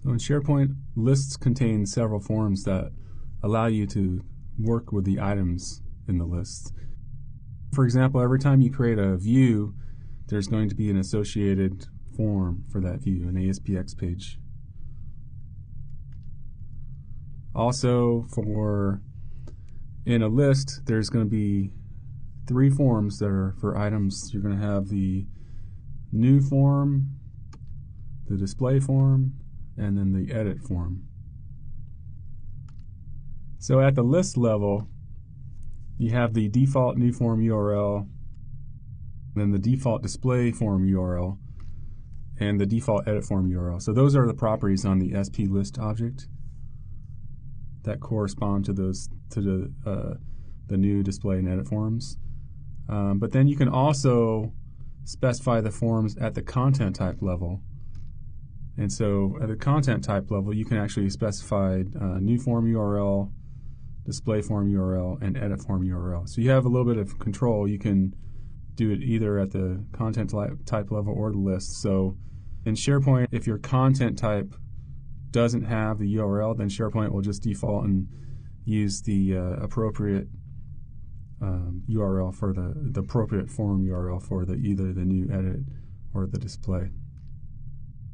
So in SharePoint, lists contain several forms that allow you to work with the items in the list. For example, every time you create a view, there's going to be an associated form for that view, an ASPX page. Also, in a list, there's going to be 3 forms that are for items. You're going to have the new form, the display form, and then the edit form. So at the list level, you have the default new form URL, then the default display form URL, and the default edit form URL. So those are the properties on the SP list object that correspond to the new display and edit forms. But then you can also specify the forms at the content type level. And so at the content type level, you can actually specify new form URL, display form URL, and edit form URL. So you have a little bit of control. You can do it either at the content type level or the list. So in SharePoint, if your content type doesn't have the URL, then SharePoint will just default and use the appropriate URL for the appropriate form URL for either the new edit or the display.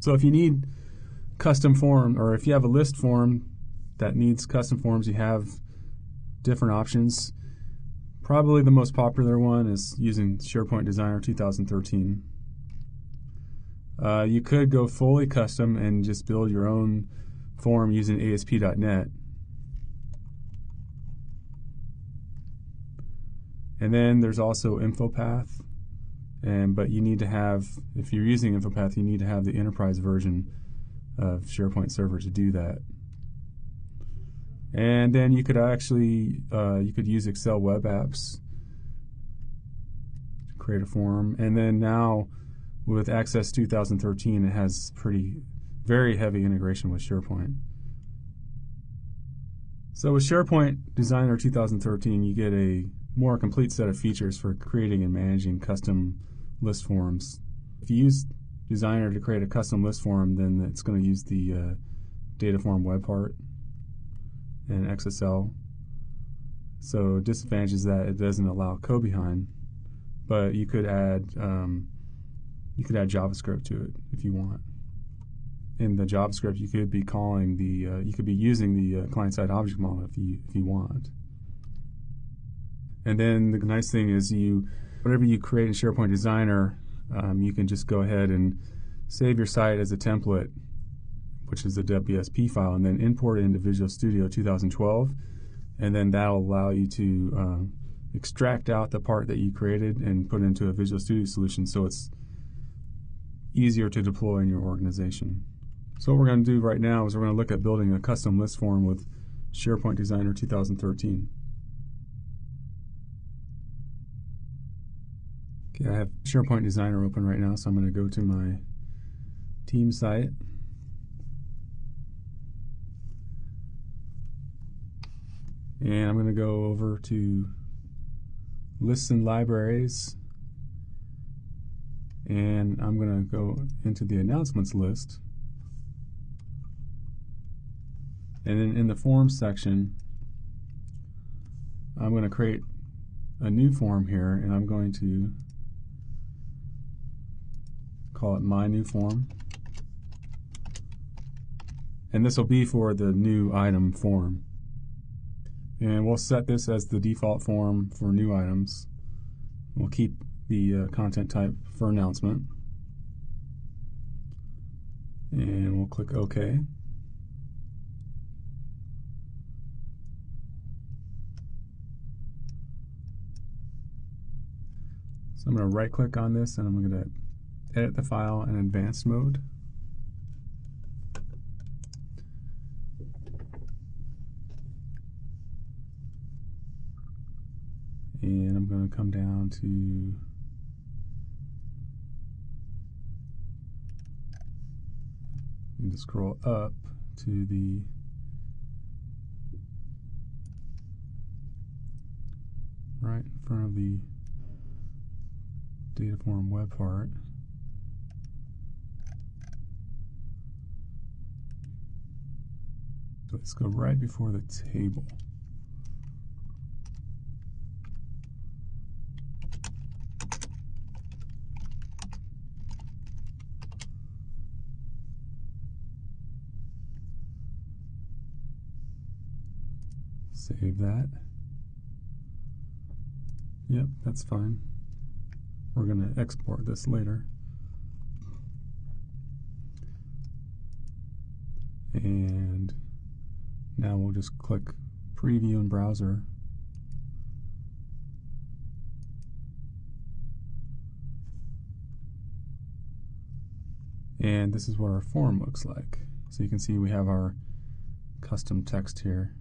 So if you need custom form, or if you have a list form that needs custom forms, you have different options. Probably the most popular one is using SharePoint Designer 2013. You could go fully custom and just build your own form using ASP.NET. And then there's also InfoPath. But you need to have, if you're using InfoPath, you need to have the enterprise version of SharePoint Server to do that. And then you could actually use Excel Web Apps to create a form. And then now with Access 2013, it has very heavy integration with SharePoint. So with SharePoint Designer 2013, you get a more complete set of features for creating and managing custom list forms. If you use Designer to create a custom list form, then it's going to use the data form web part and XSL. So disadvantage is that it doesn't allow code behind, but you could add JavaScript to it if you want. In the JavaScript, you could be calling you could be using the client-side object model if you want. And then the nice thing is whatever you create in SharePoint Designer, you can just go ahead and save your site as a template, which is a WSP file, and then import it into Visual Studio 2012, and then that'll allow you to extract out the part that you created and put it into a Visual Studio solution, so it's easier to deploy in your organization. So what we're going to do right now is we're going to look at building a custom list form with SharePoint Designer 2013. Okay, I have SharePoint Designer open right now, so I'm going to go to my team site. And I'm going to go over to Lists and Libraries. And I'm going to go into the Announcements list. And then in the Forms section, I'm going to create a new form here, and I'm going to call it My New Form. And this will be for the new item form. And we'll set this as the default form for new items. We'll keep the content type for announcement. And we'll click OK. So I'm going to right click on this and I'm going to edit the file in advanced mode. And I'm going to come down to need to scroll up to the right in front of the data form web part. let's go right before the table. Save that. Yep, that's fine. We're going to export this later. And now we'll just click Preview in Browser. And this is what our form looks like. So you can see we have our custom text here.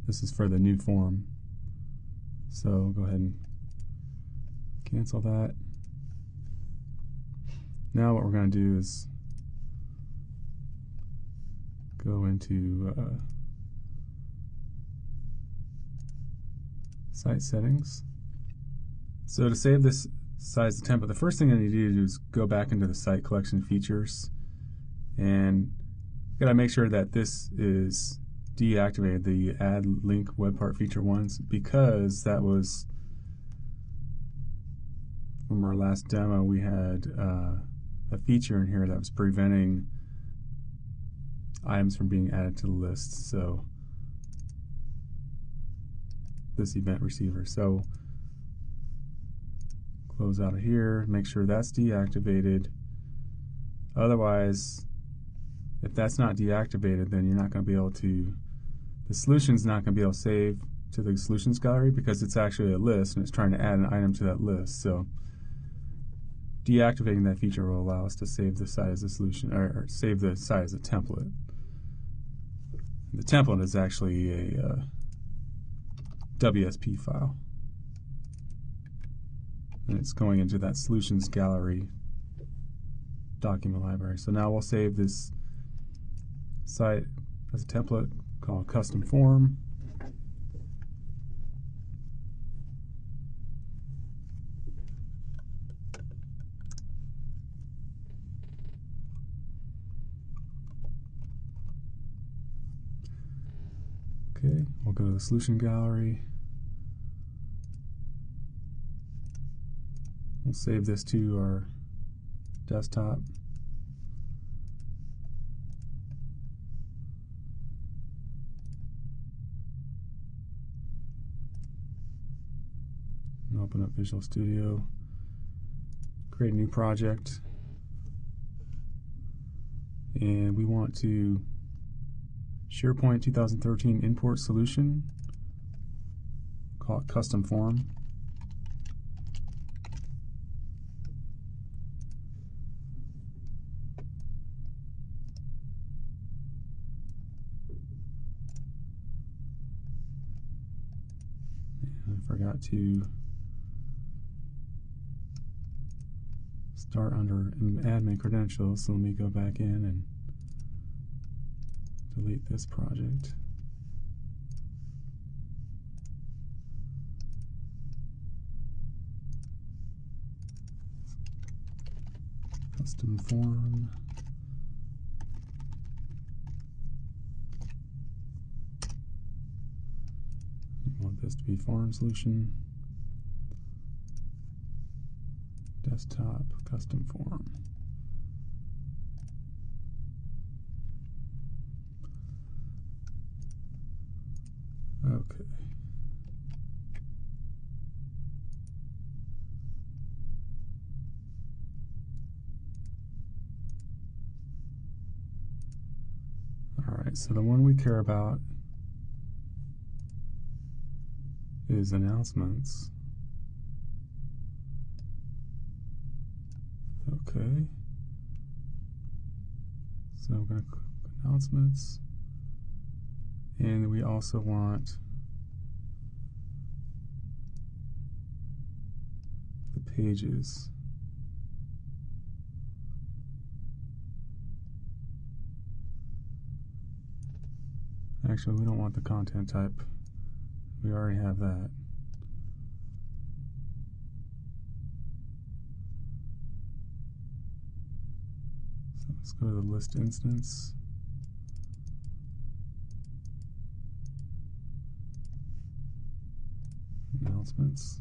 This is for the new form. So go ahead and cancel that. Now what we're going to do is go into site settings. So to save this size of template, the first thing I need to do is go back into the site collection features, and got to make sure that this is deactivated, the add link web part feature ones, because that was from our last demo. We had a feature in here that was preventing items from being added to the list. So this event receiver. So close out of here, make sure that's deactivated. Otherwise, if that's not deactivated, then you're not going to be able to, the solution's not going to be able to save to the solutions gallery, because it's actually a list and it's trying to add an item to that list. So deactivating that feature will allow us to save the site as a solution, or save the site as a template. The template is actually a WSP file, and it's going into that solutions gallery document library. So now we'll save this site as a template called custom form. Okay, we'll go to the solution gallery. We'll save this to our desktop. And open up Visual Studio. Create a new project. And we want to SharePoint 2013 import solution. Call it custom form. And I forgot to start under admin credentials, so let me go back in and delete this project. Custom form. We want this to be form solution. Desktop custom form. Okay. All right, so the one we care about is announcements. Okay. So I'm going to click announcements. And we also want the pages. Actually, we don't want the content type. We already have that. So let's go to the list instance. announcements.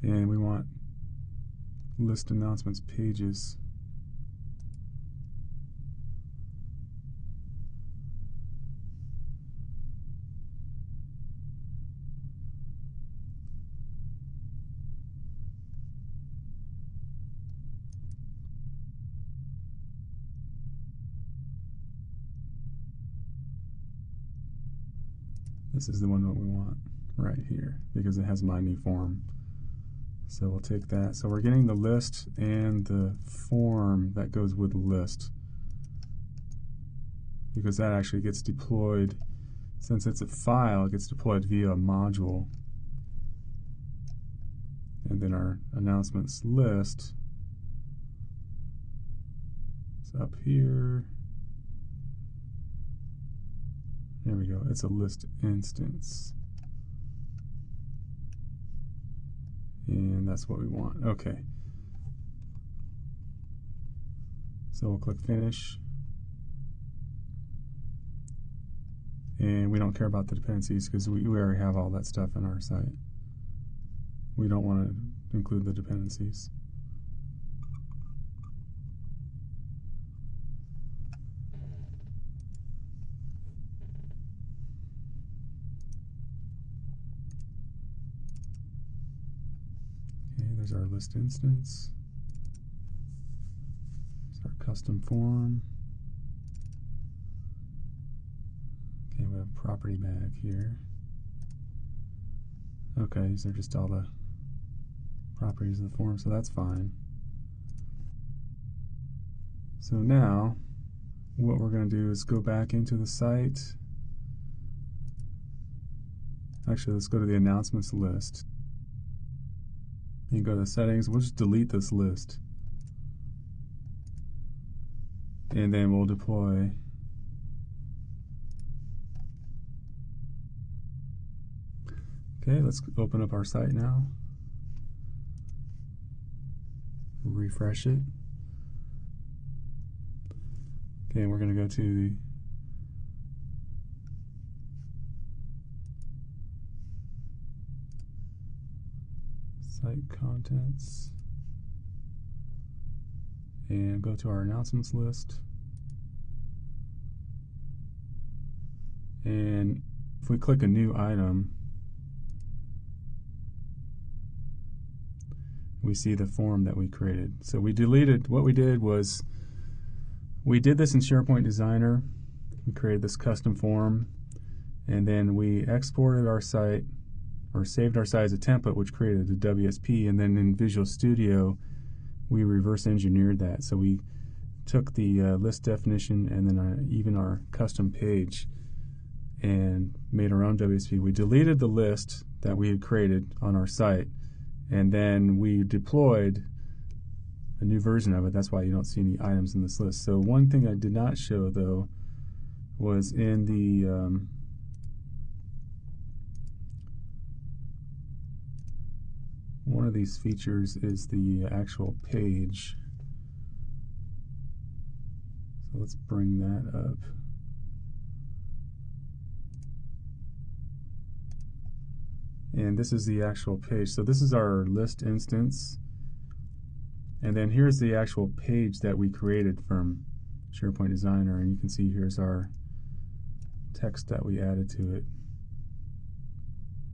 And we want list announcements pages. This is the one that we want right here because it has my new form. So we'll take that. So we're getting the list and the form that goes with the list, because that actually gets deployed. Since it's a file, it gets deployed via a module. And then our announcements list is up here. There we go. It's a list instance. And that's what we want. Okay. So we'll click Finish. And we don't care about the dependencies because we already have all that stuff in our site. We don't want to include the dependencies. Okay, there's our list instance. There's our custom form. Okay, we have property bag here. Okay, these are just all the properties of the form, so that's fine. So now, what we're going to do is go back into the site. Actually, let's go to the announcements list. You go to the settings, we'll just delete this list. And then we'll deploy Okay, let's open up our site now. Refresh it. Okay, and we're going to go to the site contents and go to our announcements list. And if we click a new item, we see the form that we created. So we deleted, what we did was, we did this in SharePoint Designer. We created this custom form, and then we exported our site, or saved our site as a template, which created a WSP, and then in Visual Studio, we reverse engineered that. So we took the list definition and then even our custom page and made our own WSP. We deleted the list that we had created on our site, and then we deployed a new version of it. That's why you don't see any items in this list. So one thing I did not show, though, was in the one of these features is the actual page. So let's bring that up. And this is the actual page. So this is our list instance. And then here's the actual page that we created from SharePoint Designer. And you can see here's our text that we added to it.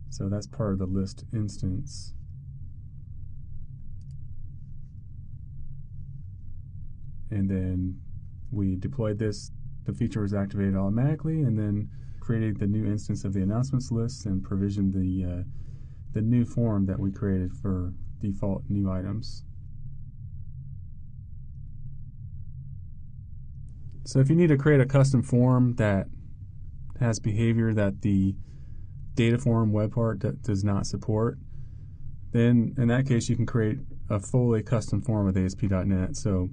So that's part of the list instance. And then we deployed this. The feature was activated automatically, and then created the new instance of the announcements list and provisioned the new form that we created for default new items. So if you need to create a custom form that has behavior that the data form web part does not support, then in that case you can create a fully custom form with ASP.NET. So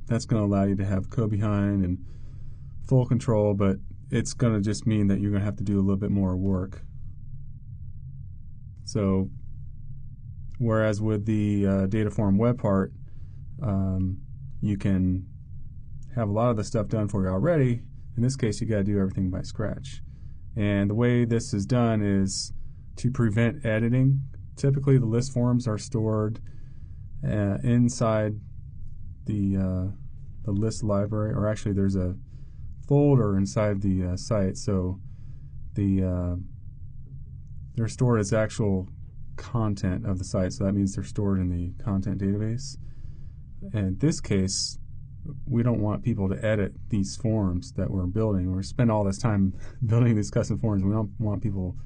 that's going to allow you to have code behind and full control, but it's going to just mean that you're going to have to do a little bit more work. So whereas with the data form web part, you can have a lot of the stuff done for you already. In this case, you got to do everything by scratch. And the way this is done is to prevent editing. Typically, the list forms are stored inside the list library, or actually there's a folder inside the site. So they're stored as actual content of the site. So that means they're stored in the content database. In this case, we don't want people to edit these forms that we're building. We're spend all this time building these custom forms. We don't want people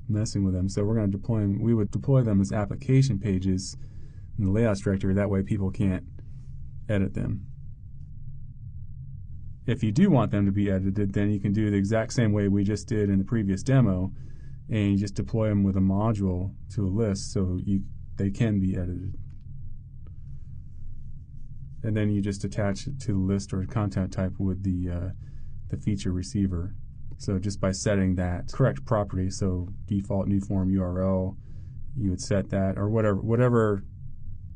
messing with them. So we're going to deploy them. We would deploy them as application pages in the layouts directory. That way people can't edit them. If you do want them to be edited, then you can do the exact same way we just did in the previous demo, and you just deploy them with a module to a list so they can be edited. And then you just attach it to the list or content type with the feature receiver. So just by setting that correct property, so default new form URL, you would set that, or whatever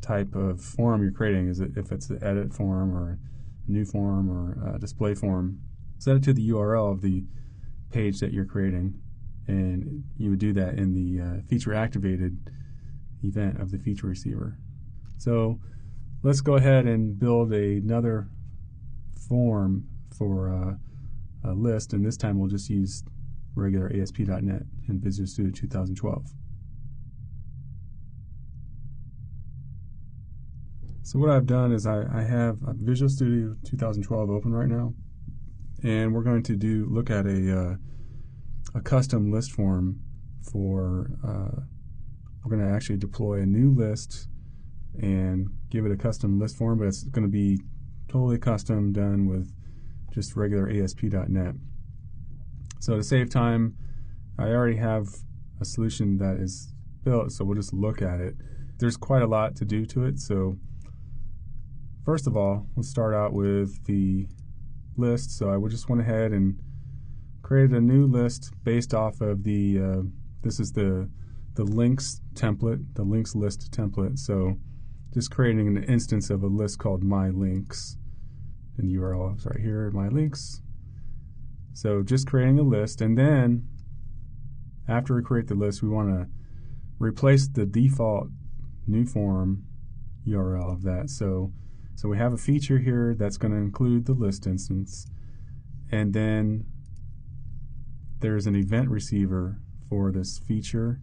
type of form you're creating, if it's the edit form or new form or display form, set it to the URL of the page that you're creating, and you would do that in the feature activated event of the feature receiver. So let's go ahead and build another form for a list, and this time we'll just use regular ASP.NET in Visual Studio 2012. So what I've done is I have Visual Studio 2012 open right now, and we're going to look at a custom list form for, we're going to actually deploy a new list and give it a custom list form, but it's going to be totally custom, done with just regular ASP.NET. So to save time, I already have a solution that is built, so we'll just look at it. There's quite a lot to do to it, so first of all, let's start out with the list. So I just went ahead and created a new list based off of the, this is the links template, the links list template. So just creating an instance of a list called my links, and the URL is right here, my links. So just creating a list, and then after we create the list, we want to replace the default new form URL of that. So we have a feature here that's going to include the list instance, and then there's an event receiver for this feature.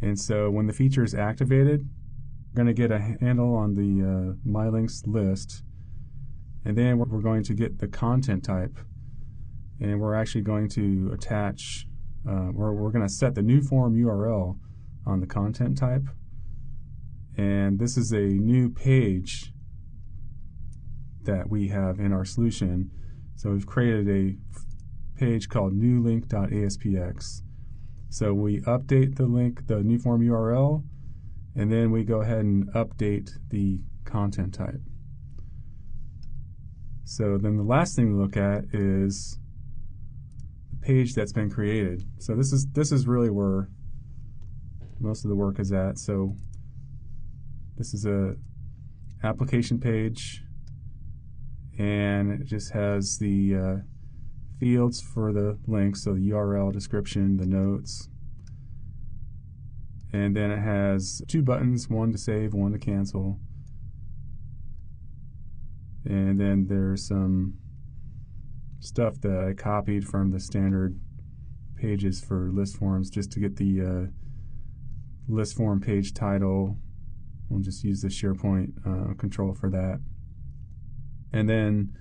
And so when the feature is activated, we're going to get a handle on the my links list, and then we're going to get the content type, and we're actually going to attach, we're going to set the new form URL on the content type, and this is a new page that we have in our solution. So we've created a page called newlink.aspx. So we update the link, the new form URL, and then we go ahead and update the content type. So then the last thing to look at is the page that's been created. So this is really where most of the work is at. So this is a application page, and it just has the fields for the links, so the URL, description, the notes, and then it has two buttons, one to save, one to cancel, and then there's some stuff that I copied from the standard pages for list forms just to get the list form page title. We'll just use the SharePoint control for that. And then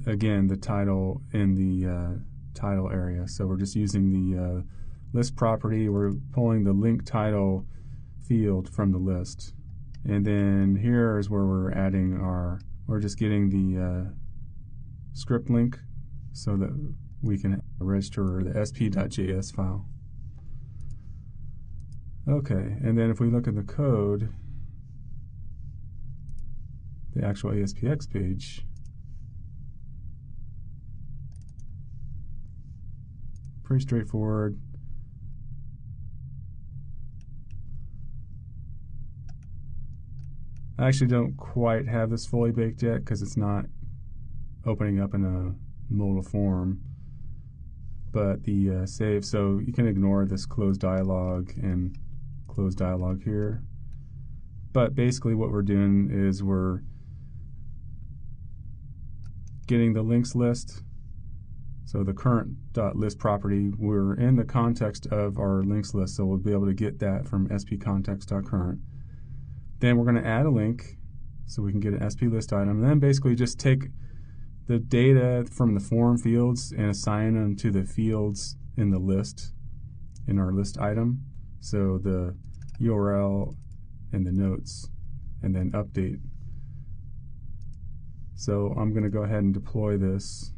again, the title in the title area. So we're just using the list property. We're pulling the link title field from the list. And then here is where we're adding we're just getting the script link so that we can register the sp.js file. Okay, and then if we look at the code, the actual ASPX page, pretty straightforward. I actually don't quite have this fully baked yet because it's not opening up in a modal form. But the save, so you can ignore this close dialog and close dialog here. But basically what we're doing is we're getting the links list. So the current.list property, we're in the context of our links list, so we'll be able to get that from spcontext.current. Then we're going to add a link so we can get an SP list item, and then basically just take the data from the form fields and assign them to the fields in the list, in our list item. So the URL and the notes, and then update. So I'm going to go ahead and deploy this.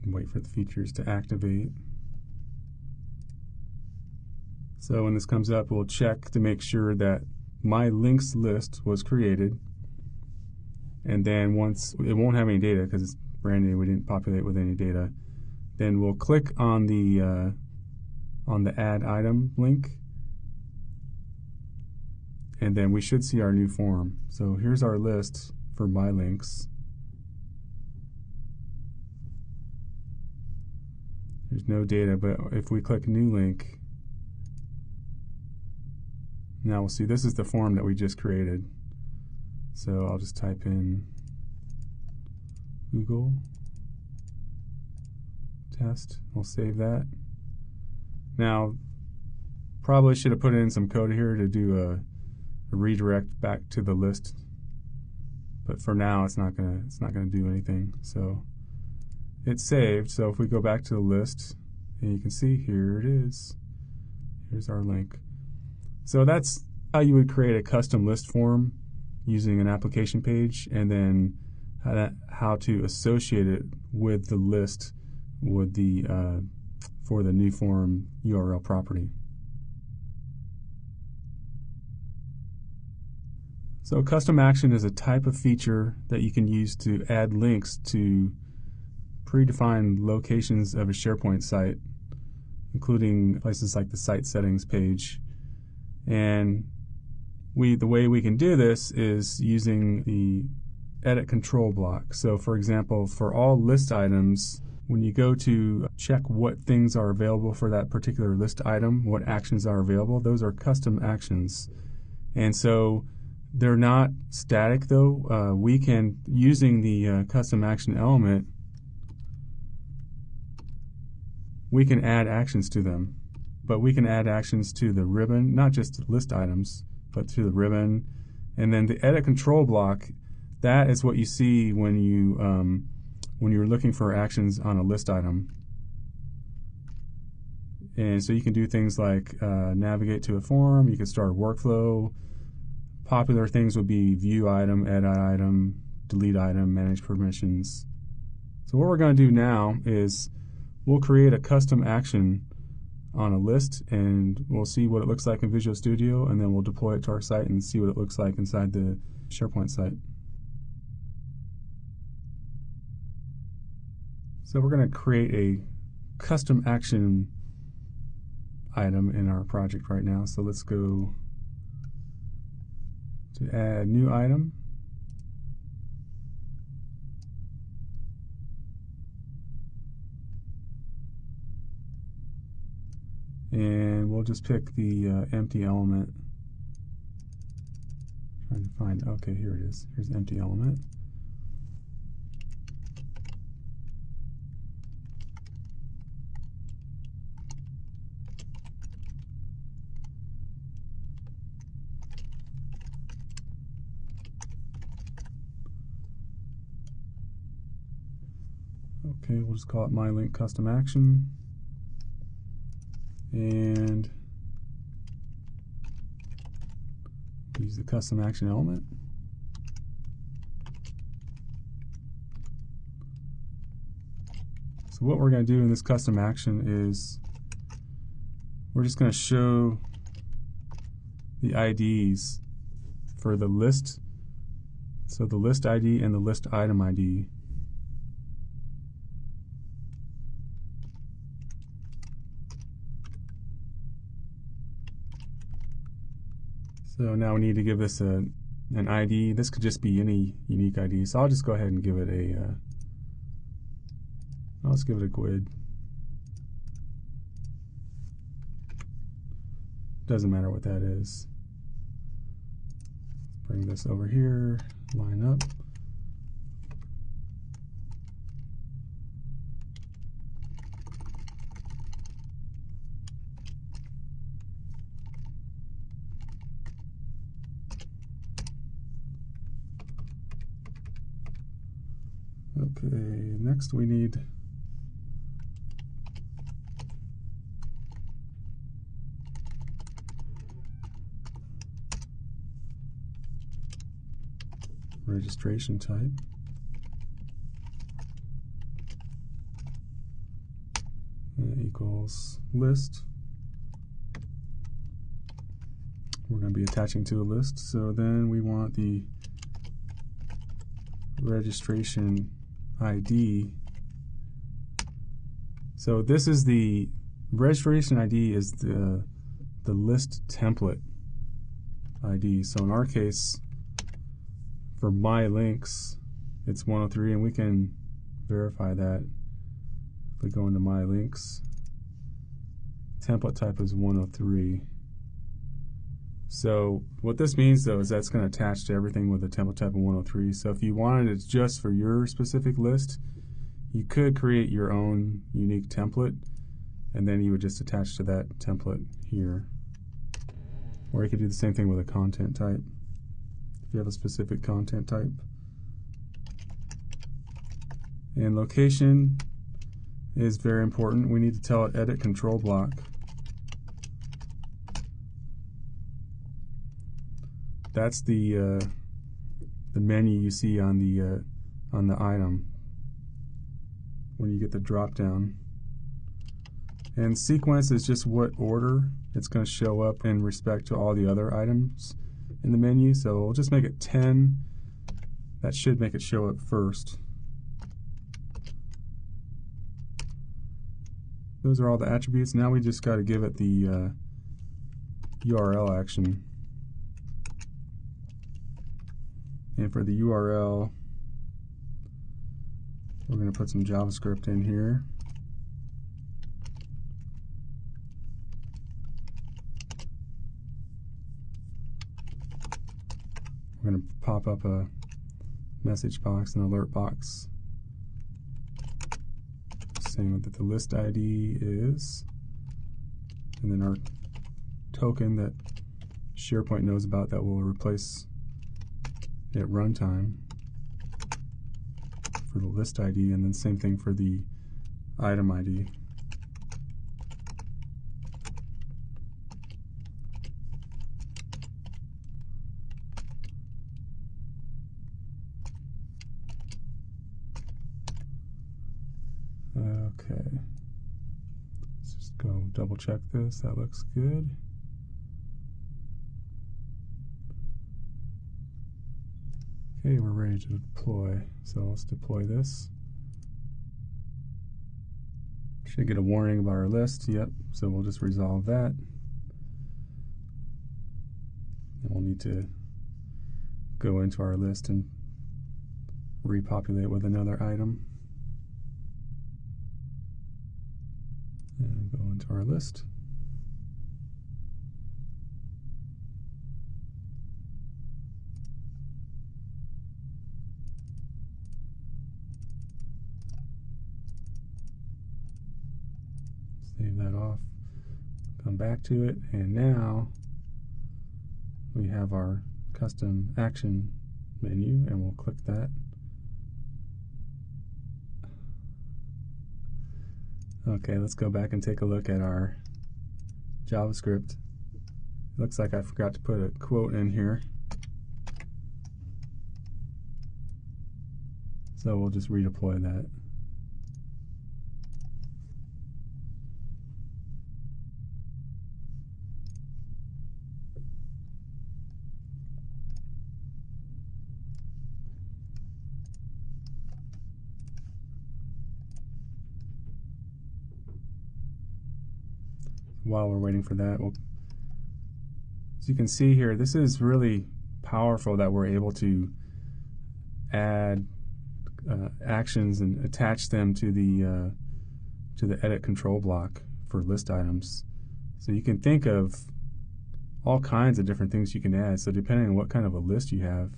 Wait for the features to activate. So when this comes up, we'll check to make sure that my links list was created. And then once, it won't have any data because it's brand new, we didn't populate with any data. Then we'll click on the add item link. And then we should see our new form. So here's our list for my links. There's no data, but if we click new link, now we'll see this is the form that we just created. So I'll just type in Google test. We'll save that. Now, probably should have put in some code here to do a redirect back to the list, but for now it's not gonna do anything. So it's saved. So if we go back to the list, and you can see here it is. Here's our link. So that's how you would create a custom list form using an application page, and then how to associate it with the list with the for the new form URL property. So custom action is a type of feature that you can use to add links to predefined locations of a SharePoint site, including places like the site settings page. And the way we can do this is using the edit control block. So for example, for all list items, when you go to check what things are available for that particular list item, what actions are available, those are custom actions. And so they're not static though. We can, using the custom action element, we can add actions to them. But we can add actions to the ribbon, not just list items, but to the ribbon. And then the edit control block, that is what you see when you're looking for actions on a list item. And so you can do things like navigate to a form, you can start a workflow. Popular things would be view item, edit item, delete item, manage permissions. So what we're going to do now is we'll create a custom action on a list, and we'll see what it looks like in Visual Studio, and then we'll deploy it to our site and see what it looks like inside the SharePoint site. So we're going to create a custom action item in our project right now. So let's go to add new item. And we'll just pick the empty element. Trying to find, okay, here it is. Here's the empty element. Okay, we'll just call it my link custom action. And use the custom action element. So what we're going to do in this custom action is we're just going to show the IDs for the list, so the list ID and the list item ID. So now we need to give this an ID. This could just be any unique ID. So I'll just go ahead and give it let's give it a GUID. Doesn't matter what that is. Bring this over here, line up. Okay, next we need registration type. Equals list. We're going to be attaching to a list, so then we want the registration ID. So this is the registration ID is the list template ID. So in our case, for my links, it's 103, and we can verify that if we go into my links. Template type is 103. So what this means though is that's going to attach to everything with a template type of 103. So if you wanted it just for your specific list, you could create your own unique template, and then you would just attach to that template here. Or you could do the same thing with a content type if you have a specific content type. And location is very important. We need to tell it edit control block. That's the menu you see on the item when you get the drop down. And sequence is just what order it's going to show up in respect to all the other items in the menu. So we'll just make it 10. That should make it show up first. Those are all the attributes. Now we just got to give it the URL action. And for the URL, we're going to put some JavaScript in here. We're going to pop up a message box and alert box saying what the list ID is, and then our token that SharePoint knows about that will replace at runtime for the list ID, and then same thing for the item ID. Okay, let's just go double check this. That looks good. Okay, we're ready to deploy. So let's deploy this. Should get a warning about our list. Yep, so we'll just resolve that. And we'll need to go into our list and repopulate with another item. And go into our list. Save that off, come back to it, and now we have our custom action menu, and we'll click that. Okay, let's go back and take a look at our JavaScript. Looks like I forgot to put a quote in here. So we'll just redeploy that. while we're waiting for that, as you can see here, this is really powerful that we're able to add actions and attach them to the edit control block for list items. So you can think of all kinds of different things you can add. So depending on what kind of a list you have,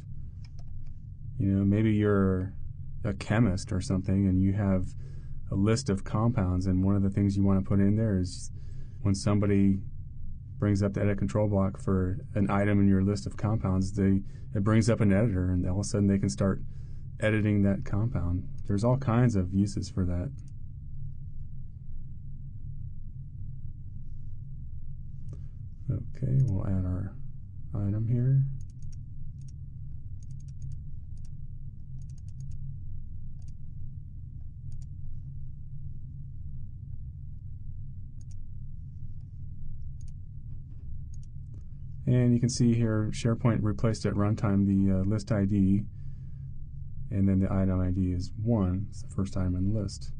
maybe you're a chemist or something and you have a list of compounds, and one of the things you want to put in there is when somebody brings up the edit control block for an item in your list of compounds, it brings up an editor, and all of a sudden they can start editing that compound. There's all kinds of uses for that. Okay, we'll add our item here. And you can see here SharePoint replaced at runtime the list ID, and then the item ID is 1. It's the first item in the list.